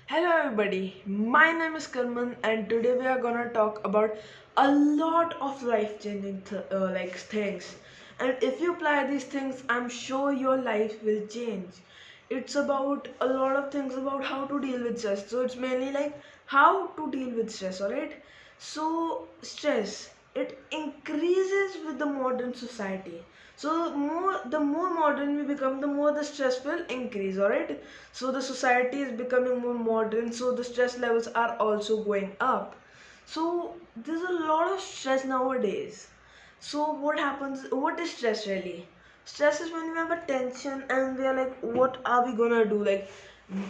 Hello everybody, my name is Karman and today we are gonna talk about a lot of life-changing things. And if you apply these things, I'm sure your life will change. It's about a lot of things about how to deal with stress. So it's mainly like how to deal with stress, alright? So stress, it increases with the modern society. So the more modern we become, the more the stress will increase, alright? So the society is becoming more modern, so the stress levels are also going up. So there's a lot of stress nowadays. So what happens? What is stress really? Stress is when we have a tension and we are like, what are we gonna do? Like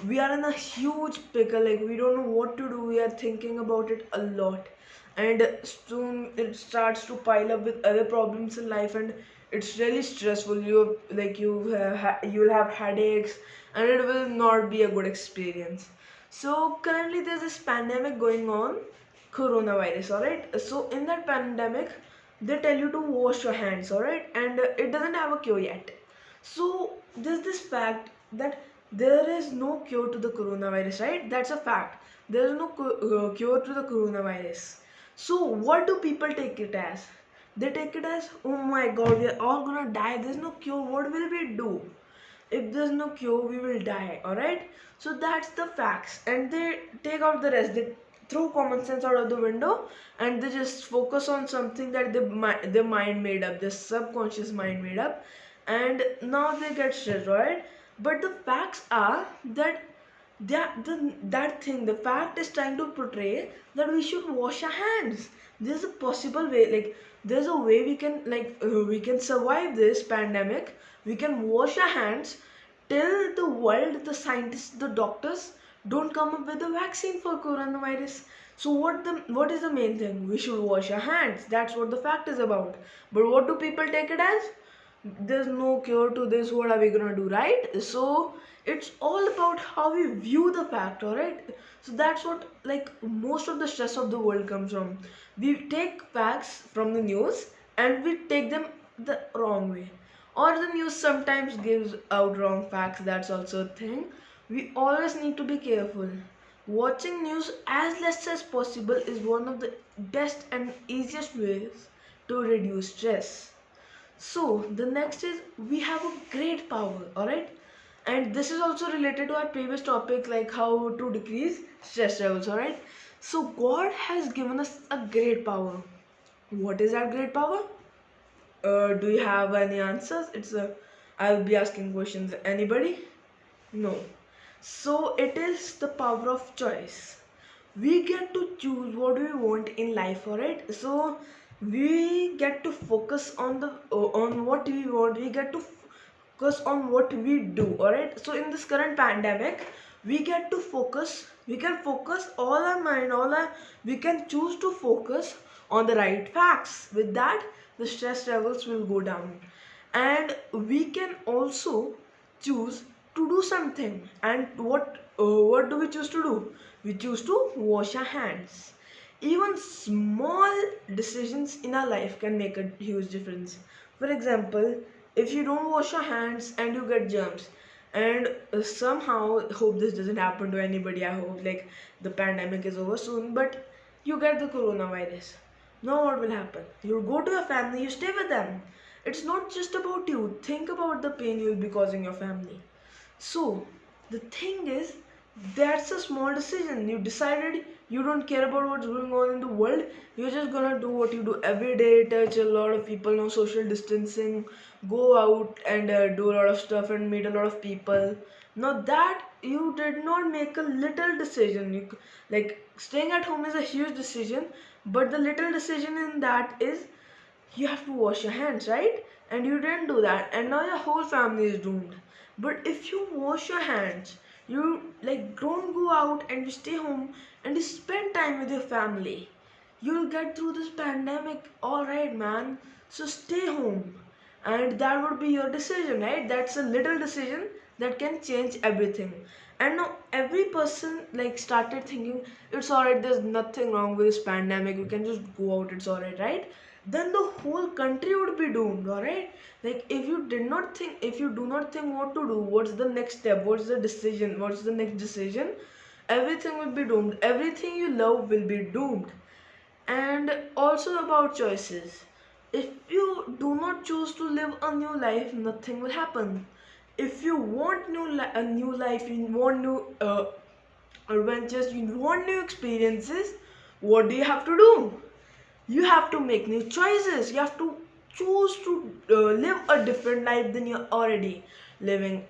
we are in a huge pickle, like we don't know what to do. We are thinking about it a lot, and soon it starts to pile up with other problems in life, and it's really stressful. You'll have headaches, and it will not be a good experience. So currently there's this pandemic going on, coronavirus, all right? So in that pandemic they tell you to wash your hands, all right? And it doesn't have a cure yet. So there's this fact that there is no cure to the coronavirus, right? That's a fact. There is no cure to the coronavirus. So what do people take it as? They take it as, oh my god, we are all gonna die, there's no cure, what will we do? If there's no cure, we will die, all right? So that's the facts, and they take out the rest. They throw common sense out of the window, and they just focus on something that their mind made up, their subconscious mind made up, and now they get stressed, right? But the facts are that the fact is trying to portray that we should wash our hands. There's a possible way, like there's a way we can survive this pandemic. We can wash our hands till the world, the scientists, the doctors don't come up with a vaccine for coronavirus. So what is the main thing? We should wash our hands. That's what the fact is about. But what do people take it as? There's no cure to this, what are we gonna do, right? So it's all about how we view the fact, all right? So that's what, like, most of the stress of the world comes from. We take facts from the news and we take them the wrong way, or the news sometimes gives out wrong facts. That's also a thing. We always need to be careful. Watching news as less as possible is one of the best and easiest ways to reduce stress. So the next is, we have a great power, alright? And this is also related to our previous topic, like how to decrease stress levels, alright? So God has given us a great power. What is that great power? Do you have any answers? I'll be asking questions. Anybody? No. So it is the power of choice. We get to choose what we want in life, alright? So we get to focus on on what we want. We get to focus on what we do, alright? So in this current pandemic, we can focus all our mind, we can choose to focus on the right facts. With that, the stress levels will go down, and we can also choose to do something. And what do we choose to do? We choose to wash our hands. Even small decisions in our life can make a huge difference. For example, if you don't wash your hands and you get germs, and somehow, hope this doesn't happen to anybody, I hope like the pandemic is over soon, but you get the coronavirus. Now what will happen? You'll go to your family, you stay with them. It's not just about you. Think about the pain you'll be causing your family. So the thing is, that's a small decision. You decided you don't care about what's going on in the world. You're just gonna do what you do every day, touch a lot of people, no social distancing, go out and do a lot of stuff and meet a lot of people. Now that you did not make a little decision. Like staying at home is a huge decision, but the little decision in that is you have to wash your hands, right? And you didn't do that, and now your whole family is doomed. But if you wash your hands, you like don't go out and you stay home and you spend time with your family, you'll get through this pandemic, all right, man. So stay home, and that would be your decision, right? That's a little decision that can change everything. And now every person like started thinking, it's alright, there's nothing wrong with this pandemic, you can just go out, it's alright, right? Then the whole country would be doomed, alright? Like if you do not think what to do, what's the next step, what's the next decision, everything will be doomed. Everything you love will be doomed. And also about choices. If you do not choose to live a new life, nothing will happen. If you want a new life, you want new adventures, you want new experiences, what do you have to do? You have to make new choices. You have to choose to live a different life than you're already living.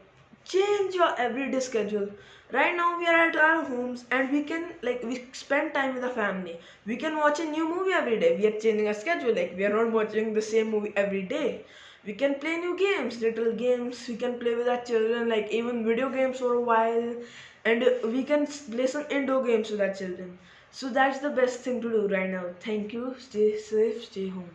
Change your everyday schedule. Right now we are at our homes and we can, like, we spend time with the family. We can watch a new movie every day. We are changing our schedule, like we are not watching the same movie every day. We can play new games, little games. We can play with our children, like even video games for a while. And we can play some indoor games with our children. So that's the best thing to do right now. Thank you. Stay safe, stay home.